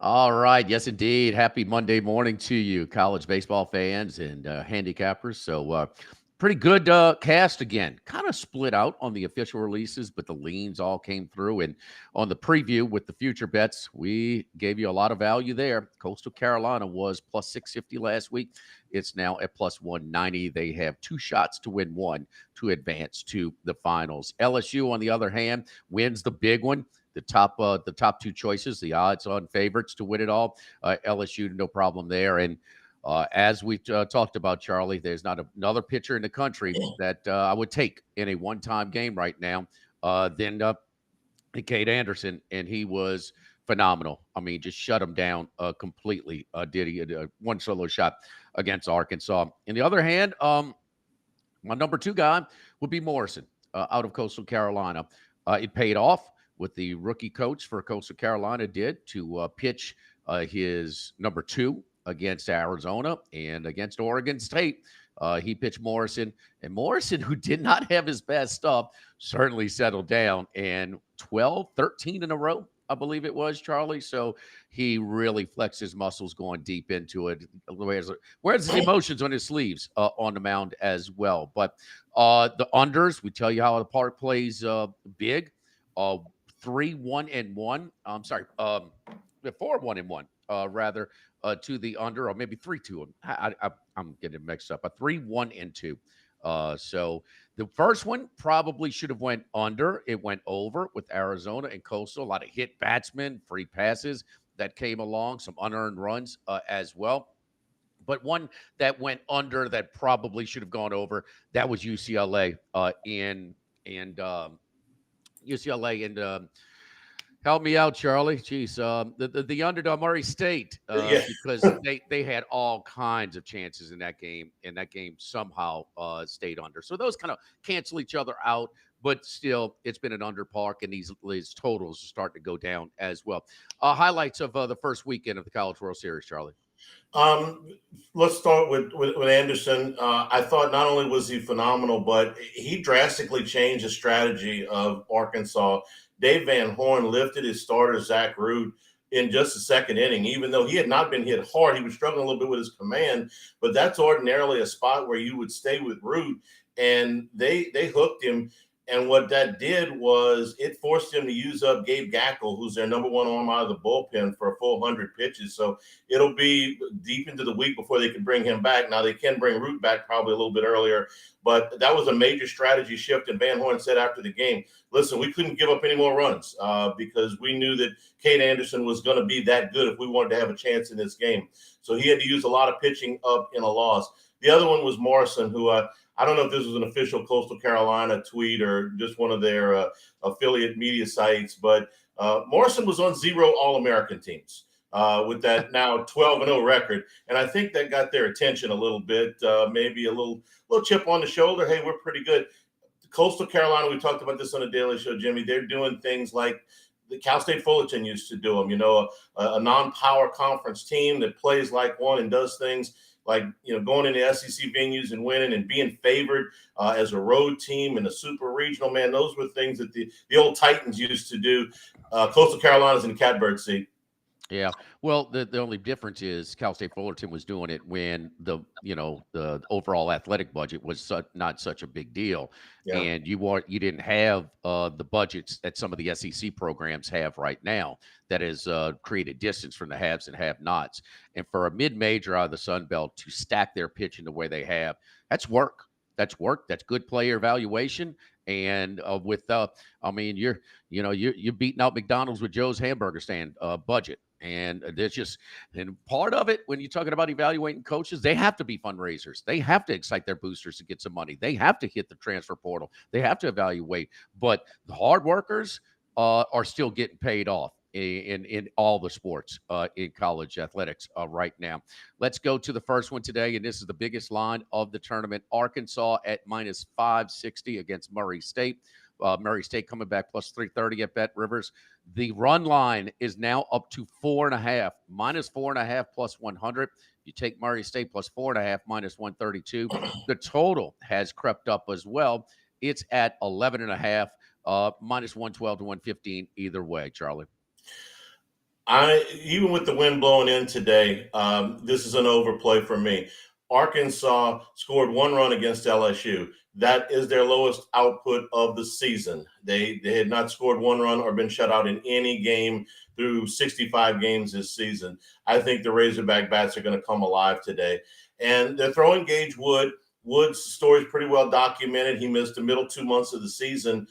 All right. Yes, indeed. Happy Monday morning to you, college baseball fans and handicappers. Pretty good cast again. Kind of split out on the official releases, but the leans all came through. And on the preview with the future bets, we gave you a lot of value there. Coastal Carolina was plus 650 last week. It's now at plus 190. They have two shots to win one to advance to the finals. LSU, on the other hand, wins the big one. The top two choices, the odds-on favorites to win it all. LSU, no problem there. And as we talked about, Charlie, there's not another pitcher in the country that I would take in a one-time game right now than Cade Anderson, and he was phenomenal. I mean, just shut him down completely. Did he? One solo shot against Arkansas. On the other hand, my number two guy would be Morrison out of Coastal Carolina. It paid off what the rookie coach for Coastal Carolina did to pitch his number two against Arizona and against Oregon State. He pitched Morrison, and Morrison, who did not have his best stuff, certainly settled down, and 12, 13 in a row, I believe it was, Charlie. So he really flexed his muscles going deep into it. Wears his emotions on his sleeves on the mound as well. But the unders, we tell you how the park plays big. 3-1-1. I'm sorry, 4-1-1, rather, to the under, or maybe 3-2. I'm getting mixed up. A 3-1-2. So the first one probably should have went under. It went over with Arizona and Coastal. A lot of hit batsmen, free passes that came along, some unearned runs as well. But one that went under that probably should have gone over, that was UCLA UCLA and help me out, Charlie. Jeez, the underdog Murray State, Yeah. because they had all kinds of chances in that game, and that game somehow stayed under. So those kind of cancel each other out. But still, it's been an under park, and these totals are starting to go down as well. Highlights of the first weekend of the College World Series, Charlie. Um, let's start with Anderson. I thought not only was he phenomenal, but he drastically changed the strategy of Arkansas. Dave Van Horn lifted his starter, Zach Root, in just the second inning. Even though he had not been hit hard, he was struggling a little bit with his command, but that's ordinarily a spot where you would stay with Root, and they hooked him. And what that did was it forced him to use up Gabe Gackle, who's their number one arm out of the bullpen, for a full 100 pitches. So it'll be deep into the week before they can bring him back. Now, they can bring Root back probably a little bit earlier, but that was a major strategy shift. And Van Horn said after the game, listen, we couldn't give up any more runs because we knew that Cade Anderson was going to be that good if we wanted to have a chance in this game. So he had to use a lot of pitching up in a loss. The other one was Morrison, who I don't know if this was an official Coastal Carolina tweet or just one of their affiliate media sites, but Morrison was on 0 All-American teams with that now 12-0 record. And I think that got their attention a little bit, maybe a little chip on the shoulder. Hey, we're pretty good. Coastal Carolina, we talked about this on the Daily Show, Jimmy. They're doing things like the Cal State Fullerton used to do them, a non-power conference team that plays like one and does things like, going into SEC venues and winning and being favored as a road team in a super regional. Man, those were things that the old Titans used to do. Coastal Carolina's in the catbird seat. Yeah. Well, the only difference is Cal State Fullerton was doing it when the overall athletic budget was not such a big deal, Yeah. and you didn't have the budgets that some of the SEC programs have right now. That has created distance from the haves and have-nots. And for a mid-major out of the Sun Belt to stack their pitching the way they have, that's work. That's work. That's good player evaluation. And I mean, you're beating out McDonald's with Joe's hamburger stand budget. And and part of it, when you're talking about evaluating coaches, they have to be fundraisers. They have to excite their boosters to get some money. They have to hit the transfer portal. They have to evaluate. But the hard workers are still getting paid off in all the sports in college athletics right now. Let's go to the first one today, and this is the biggest line of the tournament. Arkansas at minus 560 against Murray State. Murray State coming back plus 330 at Bet Rivers. The run line is now up to 4.5, minus 4.5 plus 100. You take Murray State plus 4.5 minus 132. The total has crept up as well. It's at 11.5, minus 112 to 115 either way, Charlie. Even with the wind blowing in today, this is an overplay for me. Arkansas scored 1 run against LSU. That is their lowest output of the season. They had not scored 1 run or been shut out in any game through 65 games this season. I think the Razorback bats are going to come alive today, and they're throwing Gage Wood. Wood's story is pretty well documented. He missed the middle 2 months of the season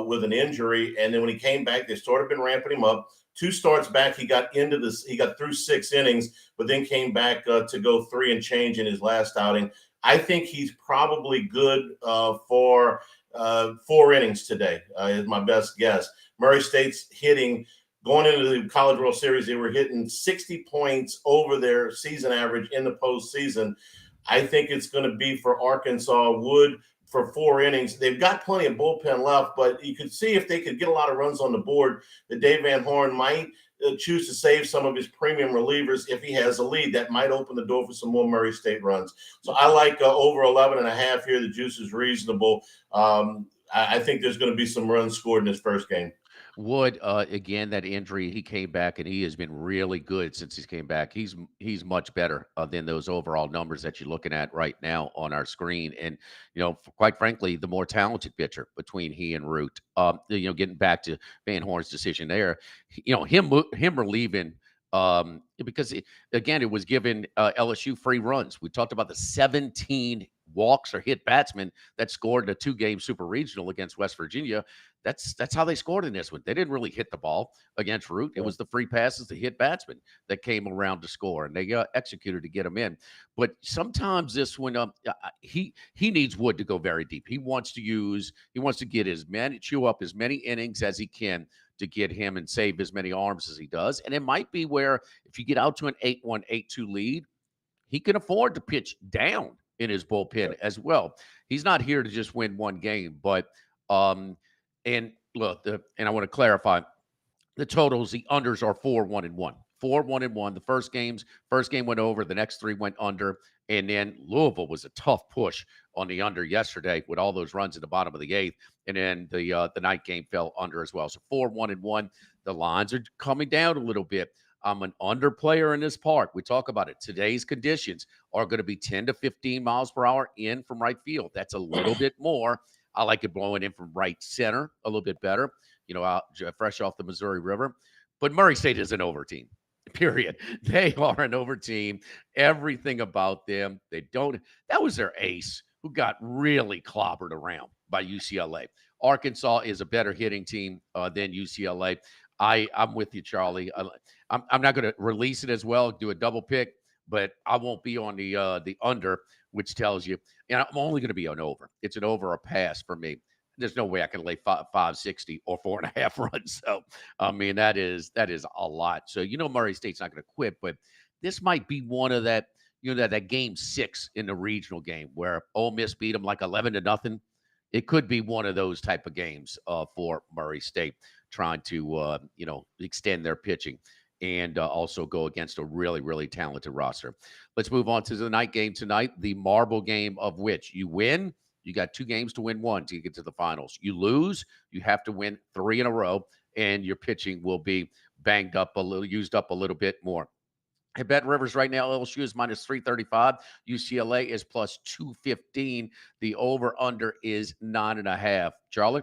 with an injury, and then when he came back, they sort of been ramping him up. 2 starts back, he got through 6 innings, but then came back to go 3 and change in his last outing. I think he's probably good for 4 innings today, is my best guess. Murray State's hitting, going into the College World Series, they were hitting 60 points over their season average in the postseason. I think it's going to be for Arkansas. Wood for 4 innings. They've got plenty of bullpen left, but you could see if they could get a lot of runs on the board, that Dave Van Horn might choose to save some of his premium relievers if he has a lead. That might open the door for some more Murray State runs. So I like over 11.5 here. The juice is reasonable. I think there's going to be some runs scored in this first game. Wood, again, that injury, he came back and he has been really good since he came back. He's much better than those overall numbers that you're looking at right now on our screen. And quite frankly, the more talented pitcher between he and Root. Getting back to Van Horn's decision there, him relieving. Because again, it was giving LSU free runs. We talked about the 17 walks or hit batsmen that scored in a 2-game super regional against West Virginia. That's how they scored in this one. They didn't really hit the ball against Root. It was the free passes, the hit batsmen that came around to score, and they executed to get them in. But sometimes this one, he needs Wood to go very deep. He wants to get chew up as many innings as he can to get him and save as many arms as he does. And it might be where if you get out to an 8-1, 8-2 lead, he can afford to pitch down in his bullpen as well. He's not here to just win one game, but and look, and I want to clarify the totals. The unders are 4-1-1. 4-1-1. The first game went over. The next 3 went under. And then Louisville was a tough push on the under yesterday with all those runs in the bottom of the 8th. And then the night game fell under as well. So 4-1-1. The lines are coming down a little bit. I'm an under player in this park. We talk about it. Today's conditions are going to be 10 to 15 miles per hour in from right field. That's a little bit more. I like it blowing in from right center a little bit better, out fresh off the Missouri River. But Murray State is an over team, period. They are an over team. Everything about them, that was their ace who got really clobbered around by UCLA. Arkansas is a better hitting team than UCLA. I'm with you, Charlie. I'm not going to release it as well, do a double pick, but I won't be on the under, which tells you, I'm only going to be on over. It's an over or pass for me. There's no way I can lay 560 or 4.5 runs. So, I mean, that is a lot. So, Murray State's not going to quit, but this might be one of that, that game 6 in the regional game where Ole Miss beat them like 11-0. It could be one of those type of games for Murray State trying to, extend their pitching and also go against a really, really talented roster. Let's move on to the night game tonight, the marble game of which you win. You got 2 games to win 1 to get to the finals. You lose, you have to win 3 in a row, and your pitching will be used up a little bit more. At Bet Rivers right now, LSU is minus 335. UCLA is plus 215. The over-under is 9.5. Charlie?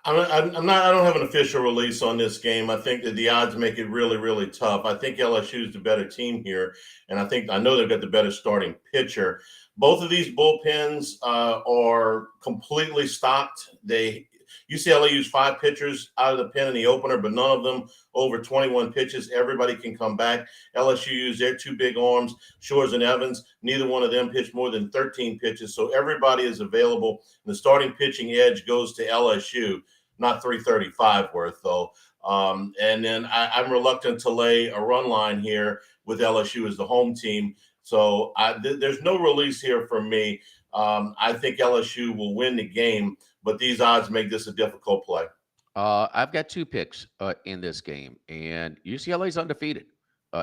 I don't have an official release on this game. I think that the odds make it really, really tough. I think LSU is the better team here, and I know they've got the better starting pitcher. Both of these bullpens are completely stocked. UCLA used 5 pitchers out of the pen in the opener, but none of them over 21 pitches. Everybody can come back. LSU used their 2 big arms, Shores and Evans. Neither one of them pitched more than 13 pitches, so everybody is available. And the starting pitching edge goes to LSU, not 335 worth, though. And then I'm reluctant to lay a run line here with LSU as the home team. So there's no release here for me. I think LSU will win the game, but these odds make this a difficult play. I've got 2 picks in this game, and UCLA's undefeated.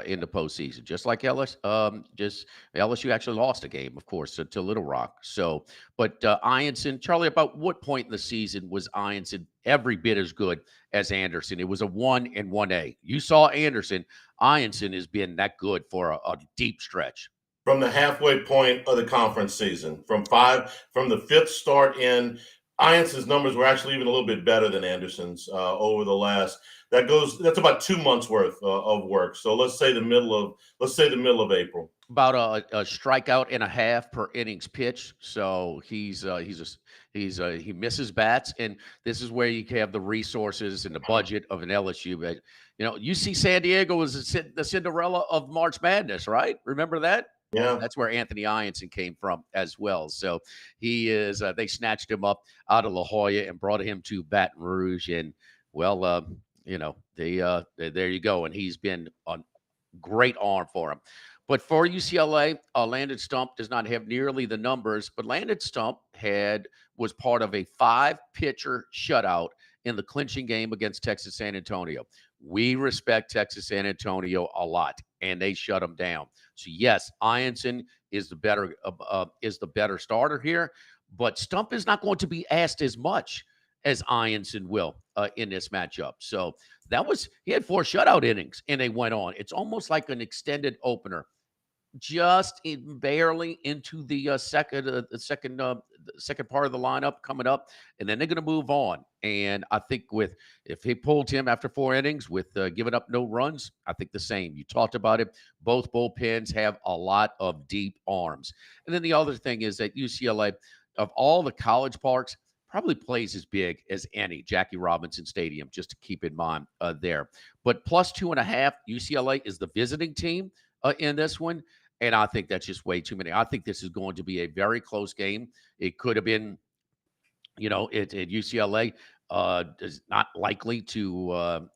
in the postseason, just like LSU actually lost a game, of course, to Little Rock. So, but Ianson, Charlie, about what point in the season was Ianson every bit as good as Anderson? It was a 1 and 1A. You saw Anderson. Ianson has been that good for a deep stretch. From the halfway point of the conference season, from the fifth start in, Iance's numbers were actually even a little bit better than Anderson's over the last. That's about 2 months worth of work. So let's say the middle of April. About a strikeout and a half per innings pitch. So he misses bats, and this is where you have the resources and the budget of an LSU. But you see, San Diego was the Cinderella of March Madness, right? Remember that? Well, Yeah. that's where Anthony Ianson came from as well. So he is. They snatched him up out of La Jolla and brought him to Baton Rouge, and well, there you go. And he's been a great arm for him. But for UCLA, Landon Stump does not have nearly the numbers, but Landon Stump was part of a 5-pitcher shutout in the clinching game against Texas San Antonio. We respect Texas San Antonio a lot, and they shut them down. So yes, Ianson is the better starter here, but Stump is not going to be asked as much as Ianson will in this matchup. So he had 4 shutout innings, and they went on. It's almost like an extended opener, just barely into the second part of the lineup coming up, and then they're going to move on. And I think if he pulled him after 4 innings with giving up no runs, I think the same. You talked about it. Both bullpens have a lot of deep arms. And then the other thing is that UCLA, of all the college parks, probably plays as big as any, Jackie Robinson Stadium, just to keep in mind there. But plus 2.5, UCLA is the visiting team in this one. And I think that's just way too many. I think this is going to be a very close game. It could have been, at UCLA is not likely to,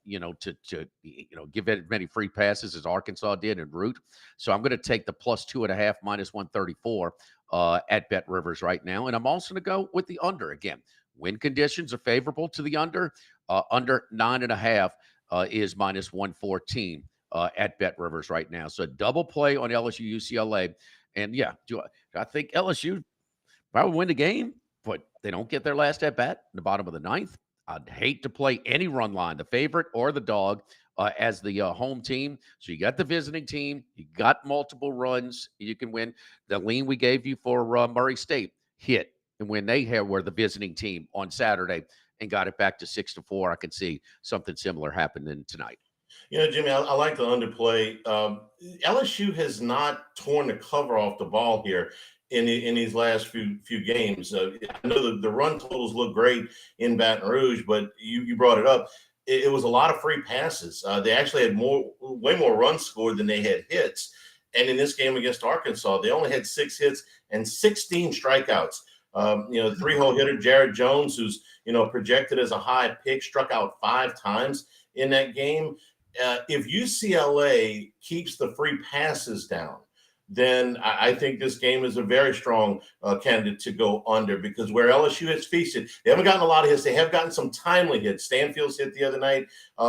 give as many free passes as Arkansas did en route. So I'm going to take the plus 2.5 minus 134 at Bet Rivers right now. And I'm also going to go with the under again. Wind conditions are favorable to the under. Under 9.5 is minus 114. At Bet Rivers right now. So a double play on LSU UCLA. And yeah, I think LSU probably win the game, but they don't get their last at bat in the bottom of the ninth. I'd hate to play any run line, the favorite or the dog, as the home team. So you got the visiting team, you got multiple runs, you can win. The lean we gave you for Murray State hit, and when they were the visiting team on Saturday and got it back to 6-4, I can see something similar happening tonight. Jimmy, I like the underplay. LSU has not torn the cover off the ball here in these last few games. I know the run totals look great in Baton Rouge, but you brought it up. It was a lot of free passes. They actually had way more runs scored than they had hits. And in this game against Arkansas, they only had 6 hits and 16 strikeouts. 3-hole hitter Jared Jones, who's projected as a high pick, struck out 5 times in that game. If UCLA keeps the free passes down, then I think this game is a very strong candidate to go under, because where LSU has feasted, they haven't gotten a lot of hits. They have gotten some timely hits. Stanfield's hit the other night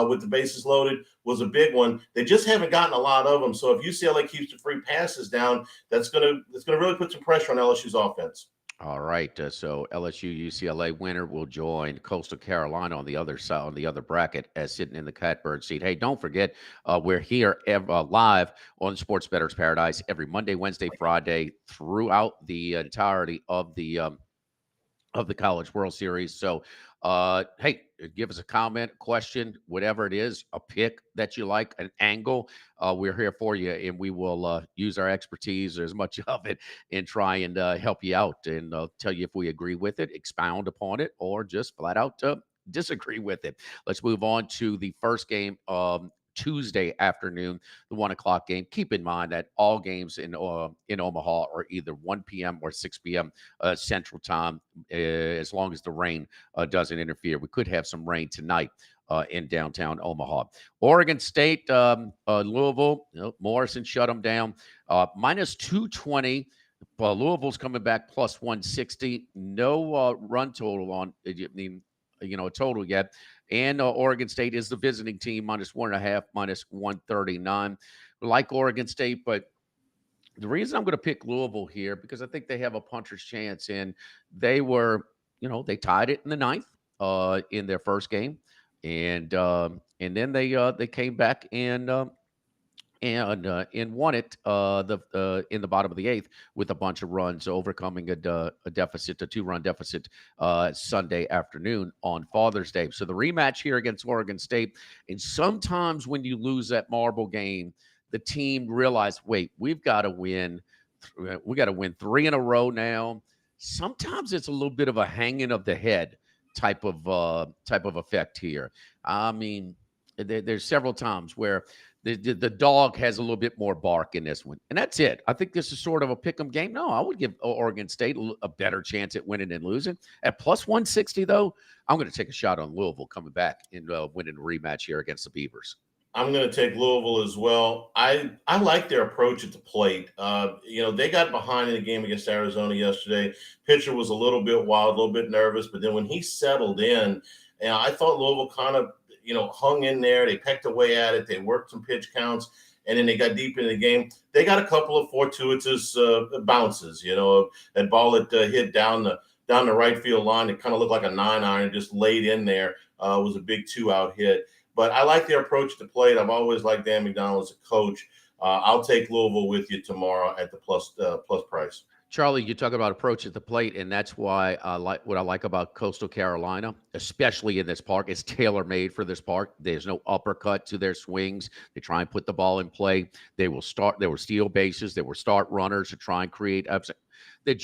with the bases loaded was a big one. They just haven't gotten a lot of them. So if UCLA keeps the free passes down, that's gonna really put some pressure on LSU's offense. All right. So LSU UCLA winner will join Coastal Carolina on the other side, on the other bracket, as sitting in the catbird seat. Hey, don't forget, we're here live on Sports Bettors Paradise every Monday, Wednesday, Friday throughout the entirety of the College World Series. So, hey, give us a comment, question, whatever it is, a pick that you like, an angle. We're here for you, and we will use our expertise, or as much of it, and try and help you out and tell you if we agree with it, expound upon it, or just flat out disagree with it. Let's move on to the first game Tuesday afternoon, the 1:00 game. Keep in mind that all games in Omaha are either 1 p.m. or 6 p.m. Central Time, as long as the rain doesn't interfere. We could have some rain tonight in downtown Omaha. Oregon State, Louisville, Morrison shut them down. Minus 220. Louisville's coming back plus 160. No run total on, a total yet. And Oregon State is the visiting team, minus 1.5, minus 139. like Oregon State, but the reason I'm going to pick Louisville here because I think they have a puncher's chance, and they were, they tied it in the ninth in their first game, and then they came back and won it in the bottom of the eighth with a bunch of runs, overcoming a deficit, a 2-run deficit Sunday afternoon on Father's Day. So the rematch here against Oregon State, and sometimes when you lose that marble game, the team realized, wait, we've got to win. We got to win 3 in a row now. Sometimes it's a little bit of a hanging of the head type of effect here. I mean, there's several times where the dog has a little bit more bark in this one. And that's it. I think this is sort of a pick 'em game. No, I would give Oregon State a better chance at winning than losing. At plus 160, though, I'm going to take a shot on Louisville coming back and winning a rematch here against the Beavers. I'm going to take Louisville as well. I like their approach at the plate. They got behind in the game against Arizona yesterday. Pitcher was a little bit wild, a little bit nervous, but then when he settled in, I thought Louisville kind of, hung in there. They pecked away at it. They worked some pitch counts, and then they got deep into the game. They got a couple of fortuitous bounces. That ball that hit down the right field line. It kind of looked like a 9-iron, just laid in there. Was a big 2-out hit. But I like their approach to play. I've always liked Dan McDonald as a coach. I'll take Louisville with you tomorrow at the plus price. Charlie, you talk about approach at the plate, and that's why what I like about Coastal Carolina, especially in this park. It's tailor-made for this park. There's no uppercut to their swings. They try and put the ball in play. They will steal bases. They will start runners to try and create upset. They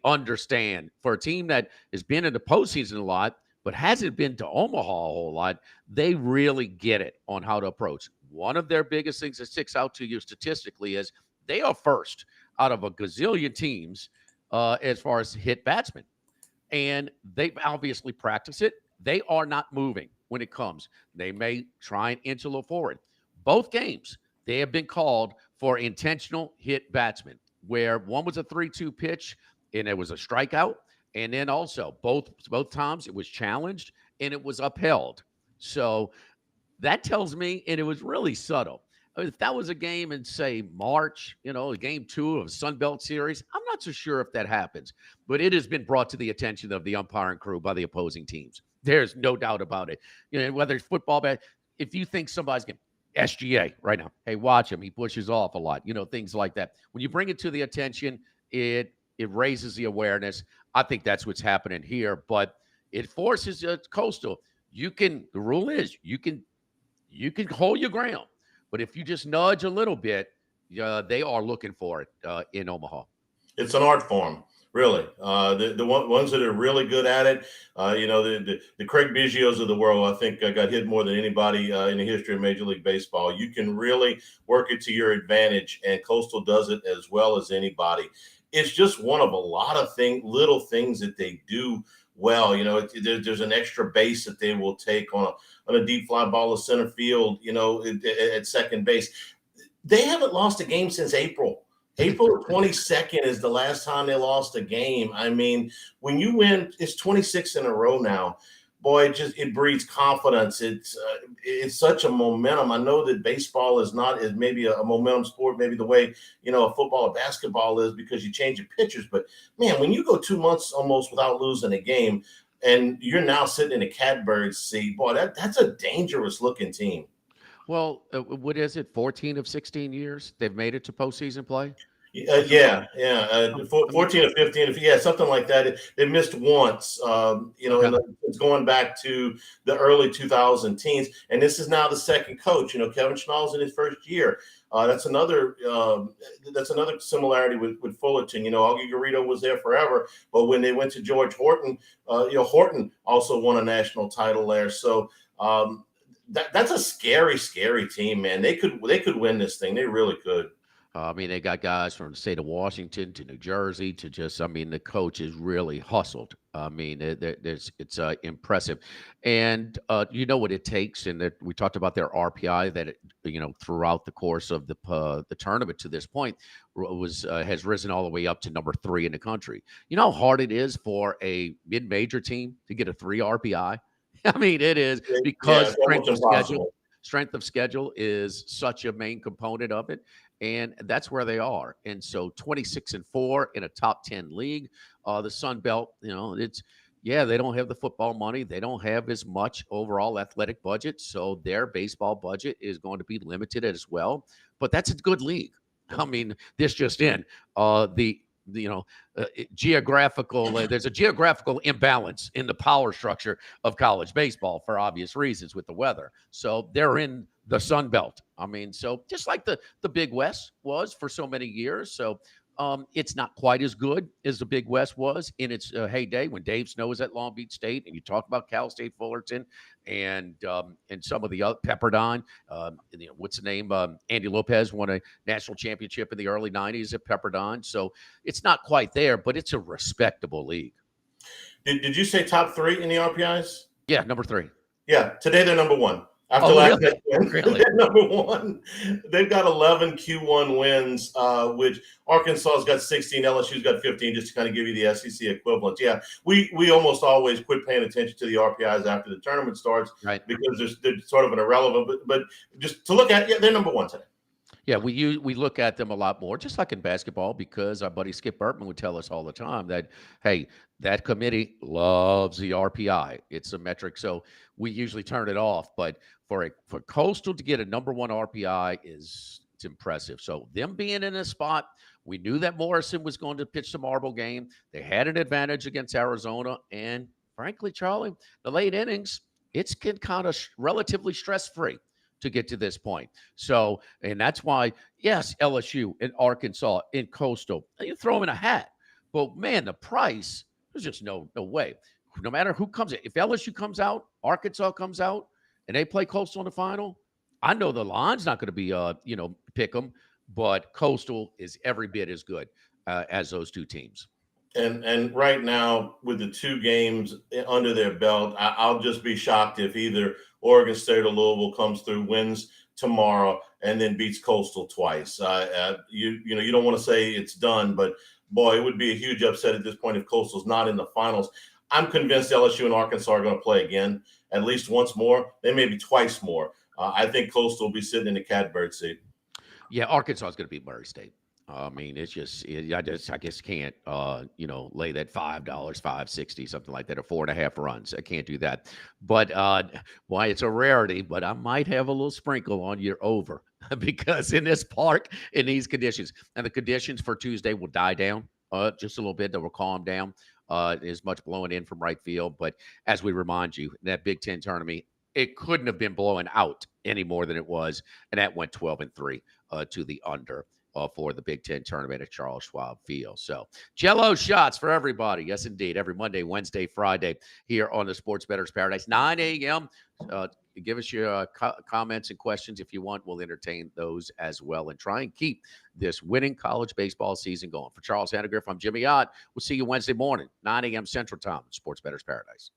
understand. For a team that has been in the postseason a lot, but hasn't been to Omaha a whole lot, they really get it on how to approach. One of their biggest things that sticks out to you statistically is they are first out of a gazillion teams as far as hit batsmen. And they obviously practice it. They are not moving when it comes. They may try and inch a little forward. Both games, they have been called for intentional hit batsmen, where one was a 3-2 pitch and it was a strikeout. And then also both times it was challenged and it was upheld. So that tells me, and it was really subtle. If that was a game in, say, March, game 2 of a Sun Belt series, I'm not so sure if that happens. But it has been brought to the attention of the umpiring crew by the opposing teams. There's no doubt about it. Whether it's football, if you think somebody's getting SGA right now, hey, watch him. He pushes off a lot, things like that. When you bring it to the attention, it raises the awareness. I think that's what's happening here. But it forces Coastal. The rule is you can hold your ground. But if you just nudge a little bit, they are looking for it in Omaha. It's an art form, really. The ones that are really good at it, the Craig Biggios of the world, I think got hit more than anybody in the history of Major League Baseball. You can really work it to your advantage, and Coastal does it as well as anybody. It's just one of a lot of little things that they do well. There's an extra base that they will take on a deep fly ball to center field, at second base. They haven't lost a game since April. April 22nd is the last time they lost a game. I mean, when you win, it's 26 in a row now. Boy, it breeds confidence. It's such a momentum. I know that baseball is maybe a momentum sport, maybe the way, a football or basketball is, because you change your pitchers. But, man, when you go 2 months almost without losing a game and you're now sitting in a catbird seat, boy, that's a dangerous-looking team. Well, what is it, 14 of 16 years they've made it to postseason play? 14 or 15, something like that. They missed once, it's going back to the early 2000 teens, and this is now the second coach. Kevin Schnall's in his first year. That's another similarity with Fullerton. Augie Garrido was there forever, but when they went to George Horton, Horton also won a national title there. So that's a scary, scary team, man. They could win this thing. They really could. They got guys from the state of Washington to New Jersey to the coach is really hustled. It's impressive. And you know what it takes. And we talked about their RPI that, throughout the course of the tournament to this point has risen all the way up to number 3 in the country. You know how hard it is for a mid-major team to get a 3 RPI? It is because strength of schedule. strength of schedule is such a main component of it. And that's where they are. And so 26-4 in a top 10 league. The Sun Belt, they don't have the football money. They don't have as much overall athletic budget. So their baseball budget is going to be limited as well. But that's a good league. I mean, this just in. Geographical, there's a geographical imbalance in the power structure of college baseball for obvious reasons with the weather. So they're in the Sun Belt. I mean, so just like the Big West was for so many years. So it's not quite as good as the Big West was in its heyday when Dave Snow was at Long Beach State, and you talk about Cal State Fullerton and some of the other Pepperdine. What's the name? Andy Lopez won a national championship in the early '90s at Pepperdine. So it's not quite there, but it's a respectable league. Did you say top 3 in the RPIs? Yeah, number 3. Yeah, today they're number 1. After last night, they're number 1. They've got 11 Q1 wins, which Arkansas's got 16, LSU's got 15, just to kind of give you the SEC equivalent. Yeah, we almost always quit paying attention to the RPIs after the tournament starts, right? Because they're sort of an irrelevant. But just to look at, they're number 1 today. Yeah, we look at them a lot more, just like in basketball, because our buddy Skip Burtman would tell us all the time that, hey, that committee loves the RPI. It's a metric, so we usually turn it off. But for Coastal to get a number 1 RPI it's impressive. So them being in a spot, we knew that Morrison was going to pitch the marble game. They had an advantage against Arizona, and frankly, Charlie, the late innings, it's kind of relatively stress-free to get to this point. So, and that's why, yes, LSU and Arkansas in Coastal, you throw them in a hat. But man, the price, there's just no way. No matter who comes in, if LSU comes out, Arkansas comes out, and they play Coastal in the final, I know the line's not going to be, pick them, but Coastal is every bit as good as those two teams. And right now, with the 2 games under their belt, I'll just be shocked if either Oregon State or Louisville comes through, wins tomorrow, and then beats Coastal twice. You don't want to say it's done, but boy, it would be a huge upset at this point if Coastal's not in the finals. I'm convinced LSU and Arkansas are going to play again, at least once more. They may be twice more. I think Coastal will be sitting in the catbird seat. Yeah, Arkansas is going to beat Murray State. I mean, it's just, I guess can't, lay that $5, $5.60, something like that, or 4.5 runs. I can't do that. But why it's a rarity, but I might have a little sprinkle on your over because in this park, in these conditions, and the conditions for Tuesday will die down just a little bit. They will calm down. As much blowing in from right field. But as we remind you, that Big Ten tournament, it couldn't have been blowing out any more than it was. And that went 12-3 to the under. For the Big Ten tournament at Charles Schwab Field. So Jell-O shots for everybody. Yes, indeed. Every Monday, Wednesday, Friday here on the Sports Bettors Paradise, 9 a.m. Give us your comments and questions if you want. We'll entertain those as well and try and keep this winning college baseball season going. For Charles Hanagriff, I'm Jimmy Ott. We'll see you Wednesday morning, 9 a.m. Central Time, Sports Bettors Paradise.